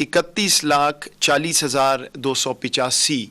31,40,285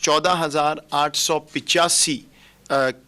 14,885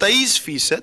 23%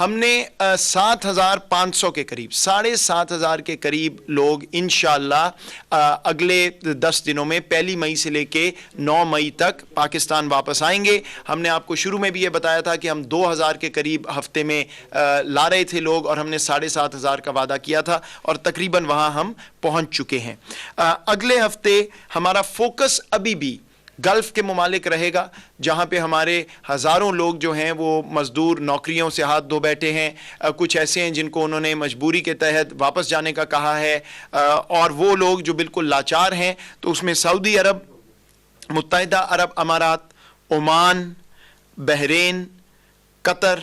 ہم نے 7,500 کے قریب 7,500 کے قریب لوگ انشاءاللہ اگلے 10 دنوں میں 1 مئی سے لے کے 9 مئی تک پاکستان واپس آئیں گے. ہم نے آپ کو شروع میں بھی یہ بتایا تھا کہ ہم 2,000 کے قریب ہفتے میں لا رہے تھے لوگ, اور ہم نے 7,500 کا وعدہ کیا تھا, اور تقریباً وہاں ہم پہنچ چکے ہیں. اگلے ہفتے ہمارا فوکس ابھی بھی گلف کے ممالک رہے گا, جہاں پہ ہمارے ہزاروں لوگ جو ہیں وہ مزدور نوکریوں سے ہاتھ دھو بیٹھے ہیں. کچھ ایسے ہیں جن کو انہوں نے مجبوری کے تحت واپس جانے کا کہا ہے, اور وہ لوگ جو بالکل لاچار ہیں, تو اس میں سعودی عرب, متحدہ عرب امارات, عمان, بحرین, قطر,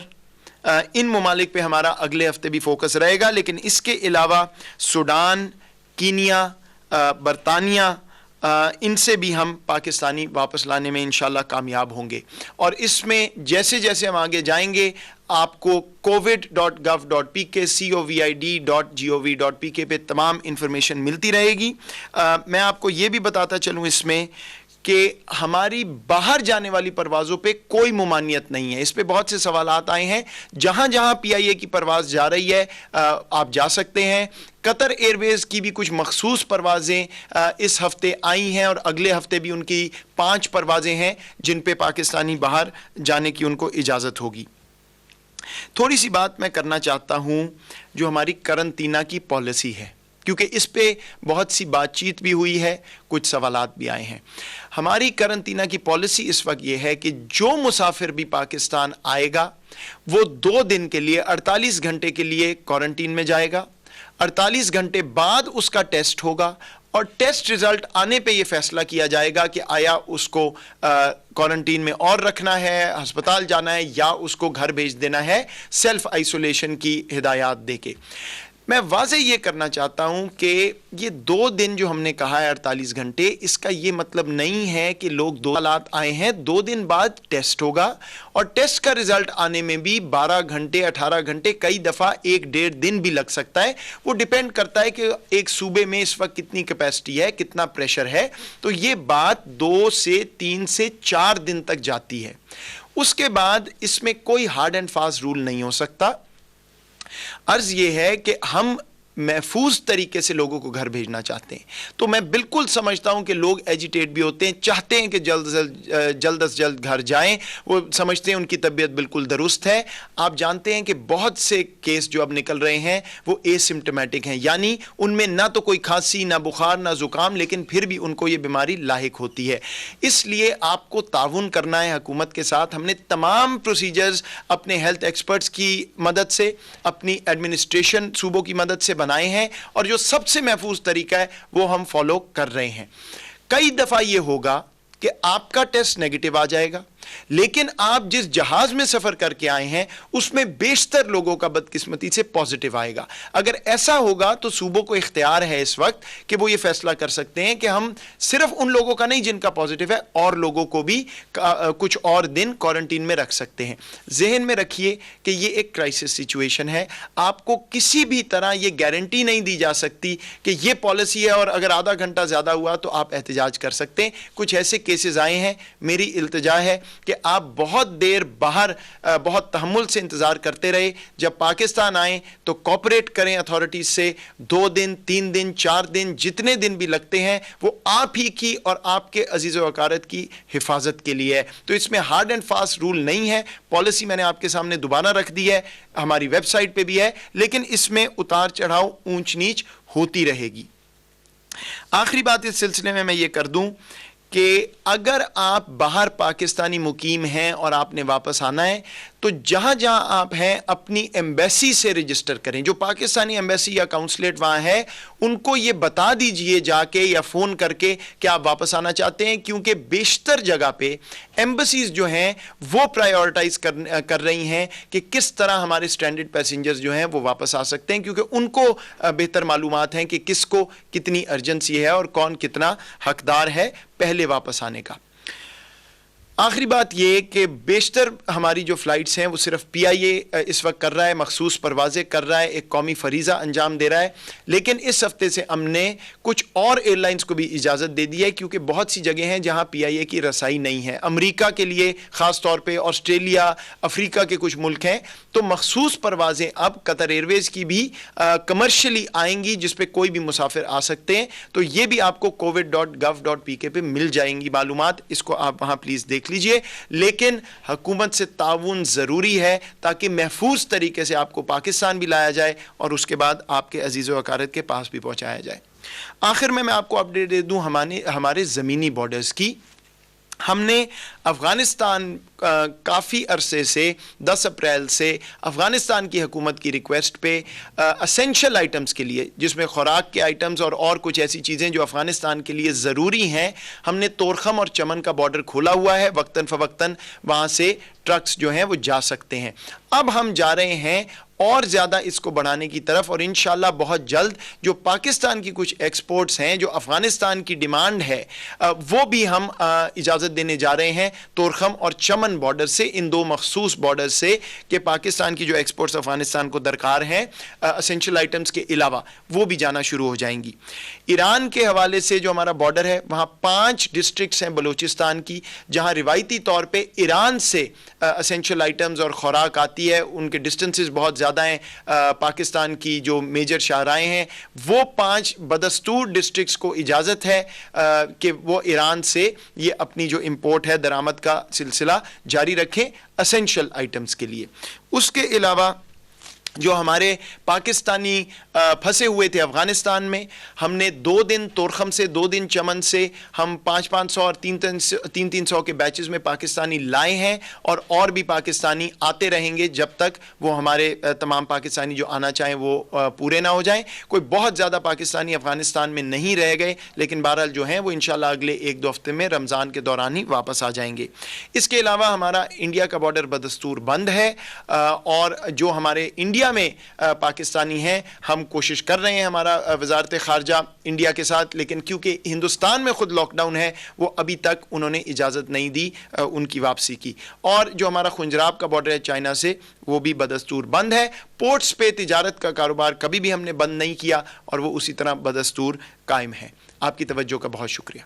ان ممالک پہ ہمارا اگلے ہفتے بھی فوکس رہے گا. لیکن اس کے علاوہ سوڈان, کینیا, برطانیہ, ان سے بھی ہم پاکستانی واپس لانے میں انشاءاللہ کامیاب ہوں گے. اور اس میں جیسے جیسے ہم آگے جائیں گے آپ کو covid.gov.pk covid.gov.pk پہ تمام انفارمیشن ملتی رہے گی. میں آپ کو یہ بھی بتاتا چلوں اس میں کہ ہماری باہر جانے والی پروازوں پہ کوئی ممانعت نہیں ہے. اس پہ بہت سے سوالات آئے ہیں. جہاں جہاں پی آئی اے کی پرواز جا رہی ہے آپ جا سکتے ہیں. قطر ایئر ویز کی بھی کچھ مخصوص پروازیں اس ہفتے آئی ہیں, اور اگلے ہفتے بھی ان کی 5 پروازیں ہیں جن پہ پاکستانی باہر جانے کی ان کو اجازت ہوگی. تھوڑی سی بات میں کرنا چاہتا ہوں جو ہماری قرنطینہ کی پالیسی ہے, کیونکہ اس پہ بہت سی بات چیت بھی ہوئی ہے, کچھ سوالات بھی آئے ہیں. ہماری قرنطینہ کی پالیسی اس وقت یہ ہے کہ جو مسافر بھی پاکستان آئے گا وہ 2 دن کے لیے 48 گھنٹے کے لیے کوارنٹین میں جائے گا. 48 گھنٹے بعد اس کا ٹیسٹ ہوگا, اور ٹیسٹ ریزلٹ آنے پہ یہ فیصلہ کیا جائے گا کہ آیا اس کو کوارنٹین میں اور رکھنا ہے, ہسپتال جانا ہے, یا اس کو گھر بھیج دینا ہے سیلف آئسولیشن کی ہدایات دے کے. میں واضح یہ کرنا چاہتا ہوں کہ یہ 2 دن جو ہم نے کہا ہے 48 گھنٹے, اس کا یہ مطلب نہیں ہے کہ لوگ 2 حالات آئے ہیں 2 دن بعد ٹیسٹ ہوگا, اور ٹیسٹ کا رزلٹ آنے میں بھی 12 گھنٹے 18 گھنٹے کئی دفعہ 1-1.5 دن بھی لگ سکتا ہے. وہ ڈیپینڈ کرتا ہے کہ ایک صوبے میں اس وقت کتنی کیپیسٹی ہے, کتنا پریشر ہے. تو یہ بات 2 سے 3 سے 4 دن تک جاتی ہے. اس کے بعد اس میں کوئی ہارڈ اینڈ فاسٹ رول نہیں ہو سکتا. عرض یہ ہے کہ ہم محفوظ طریقے سے لوگوں کو گھر بھیجنا چاہتے ہیں. تو میں بالکل سمجھتا ہوں کہ لوگ ایجیٹیٹ بھی ہوتے ہیں, چاہتے ہیں کہ جلد از جلد گھر جائیں. وہ سمجھتے ہیں ان کی طبیعت بالکل درست ہے. آپ جانتے ہیں کہ بہت سے کیس جو اب نکل رہے ہیں وہ اے سمپٹمیٹک ہیں, یعنی ان میں نہ تو کوئی کھانسی, نہ بخار, نہ زکام, لیکن پھر بھی ان کو یہ بیماری لاحق ہوتی ہے. اس لیے آپ کو تعاون کرنا ہے حکومت کے ساتھ. ہم نے تمام پروسیجرز اپنے ہیلتھ ایکسپرٹس کی مدد سے, اپنی ایڈمنسٹریشن صوبوں کی مدد سے بنائے ہیں, اور جو سب سے محفوظ طریقہ ہے وہ ہم فالو کر رہے ہیں. کئی دفعہ یہ ہوگا کہ آپ کا ٹیسٹ نیگیٹو آ جائے گا, لیکن آپ جس جہاز میں سفر کر کے آئے ہیں اس میں بیشتر لوگوں کا بدقسمتی سے پازیٹیو آئے گا. اگر ایسا ہوگا تو صوبوں کو اختیار ہے اس وقت کہ وہ یہ فیصلہ کر سکتے ہیں کہ ہم صرف ان لوگوں کا نہیں جن کا پازیٹیو ہے, اور لوگوں کو بھی کچھ اور دن کوارنٹین میں رکھ سکتے ہیں. ذہن میں رکھیے کہ یہ ایک کرائسس سچویشن ہے. آپ کو کسی بھی طرح یہ گارنٹی نہیں دی جا سکتی کہ یہ پالیسی ہے اور اگر آدھا گھنٹہ زیادہ ہوا تو آپ احتجاج کر سکتے ہیں. کچھ ایسے کیسز آئے ہیں, میری التجا ہے کہ آپ بہت دیر باہر بہت تحمل سے انتظار کرتے رہے. جب پاکستان آئیں تو کوپریٹ کریں اتھارٹیز سے. 2 دن 3 دن 4 دن جتنے دن بھی لگتے ہیں وہ آپ ہی کی اور آپ کے عزیز و اقارت کی حفاظت کے لیے ہے. تو اس میں ہارڈ اینڈ فاسٹ رول نہیں ہے. پالیسی میں نے آپ کے سامنے دوبارہ رکھ دی ہے, ہماری ویب سائٹ پہ بھی ہے, لیکن اس میں اتار چڑھاؤ اونچ نیچ ہوتی رہے گی. آخری بات اس سلسلے میں یہ کر دوں کہ اگر آپ باہر پاکستانی مقیم ہیں اور آپ نے واپس آنا ہے تو جہاں جہاں آپ ہیں اپنی ایمبیسی سے رجسٹر کریں. جو پاکستانی ایمبیسی یا کونسلیٹ وہاں ہے ان کو یہ بتا دیجئے جا کے یا فون کر کے کہ آپ واپس آنا چاہتے ہیں, کیونکہ بیشتر جگہ پہ ایمبیسیز جو ہیں وہ پرائیورٹائز کر رہی ہیں کہ کس طرح ہمارے سٹینڈرڈ پیسنجرز جو ہیں وہ واپس آ سکتے ہیں, کیونکہ ان کو بہتر معلومات ہیں کہ کس کو کتنی ارجنسی ہے اور کون کتنا حقدار ہے پہلے واپس آنے کا. آخری بات یہ کہ بیشتر ہماری جو فلائٹس ہیں وہ صرف پی آئی اے اس وقت کر رہا ہے، مخصوص پروازیں کر رہا ہے، ایک قومی فریضہ انجام دے رہا ہے، لیکن اس ہفتے سے ہم نے کچھ اور ایئر لائنس کو بھی اجازت دے دی ہے، کیونکہ بہت سی جگہ ہیں جہاں پی آئی اے کی رسائی نہیں ہے۔ امریکہ کے لیے خاص طور پہ، آسٹریلیا، افریقہ کے کچھ ملک ہیں، تو مخصوص پروازیں اب قطر ایئر ویز کی بھی کمرشلی آئیں گی، جس پہ کوئی بھی مسافر آ سکتے ہیں۔ تو یہ بھی آپ کو covid.gov.pk پہ مل جائیں گی معلومات، اس کو آپ وہاں پلیز دیکھ لیجئے۔ لیکن حکومت سے تعاون ضروری ہے تاکہ محفوظ طریقے سے آپ کو پاکستان بھی لایا جائے اور اس کے بعد آپ کے عزیز و اقارب کے پاس بھی پہنچایا جائے۔ آخر میں آپ کو اپڈیٹ دے دوں ہمارے زمینی بارڈرز کی۔ ہم نے افغانستان کافی عرصے سے 10 اپریل سے افغانستان کی حکومت کی ریکویسٹ پہ اسینشل آئٹمز کے لیے، جس میں خوراک کے آئٹمز اور کچھ ایسی چیزیں جو افغانستان کے لیے ضروری ہیں، ہم نے طورخم اور چمن کا بارڈر کھولا ہوا ہے، وقتاً فوقتاً وہاں سے ٹرکس جو ہیں وہ جا سکتے ہیں۔ اب ہم جا رہے ہیں اور زیادہ اس کو بڑھانے کی طرف، اور انشاءاللہ بہت جلد جو پاکستان کی کچھ ایکسپورٹس ہیں جو افغانستان کی ڈیمانڈ ہے وہ بھی ہم اجازت دینے جا رہے ہیں طورخم اور چمن بارڈر سے، ان دو مخصوص بارڈر سے، کہ پاکستان کی جو ایکسپورٹس افغانستان کو درکار ہیں اسینشل آئٹمز کے علاوہ وہ بھی جانا شروع ہو جائیں گی۔ ایران کے حوالے سے جو ہمارا بارڈر ہے، وہاں 5 ڈسٹرکٹس ہیں بلوچستان کی جہاں روایتی طور پہ ایران سے اسینشل آئٹمز اور خوراک آتی ہے، ان کے ڈسٹنسز بہت زیادہ ہیں، پاکستان کی جو میجر شاہراہیں ہیں وہ 5 بدستور ڈسٹرکٹس کو اجازت ہے کہ وہ ایران سے یہ اپنی جو امپورٹ ہے، درآمد کا سلسلہ جاری رکھیں اسینشل آئٹمز کے لیے۔ اس کے علاوہ جو ہمارے پاکستانی پھنسے ہوئے تھے افغانستان میں، ہم نے 2 دن طورخم سے، 2 دن چمن سے، ہم 500 اور 300 کے بیچز میں پاکستانی لائے ہیں، اور بھی پاکستانی آتے رہیں گے جب تک وہ ہمارے تمام پاکستانی جو آنا چاہیں وہ پورے نہ ہو جائیں۔ کوئی بہت زیادہ پاکستانی افغانستان میں نہیں رہ گئے، لیکن بہرحال جو ہیں وہ انشاءاللہ اگلے 1-2 ہفتے میں رمضان کے دوران ہی واپس آ جائیں گے۔ اس کے علاوہ ہمارا انڈیا کا بارڈر بدستور بند ہے، اور جو ہمارے انڈیا میں پاکستانی ہیں، ہم کوشش کر رہے ہیں ہمارا وزارت خارجہ انڈیا کے ساتھ، لیکن کیونکہ ہندوستان میں خود لاک ڈاؤن ہے، وہ ابھی تک انہوں نے اجازت نہیں دی ان کی واپسی کی۔ اور جو ہمارا خنجراب کا بارڈر ہے چائنا سے، وہ بھی بدستور بند ہے۔ پورٹس پہ تجارت کا کاروبار کبھی بھی ہم نے بند نہیں کیا، اور وہ اسی طرح بدستور قائم ہے۔ آپ کی توجہ کا بہت شکریہ۔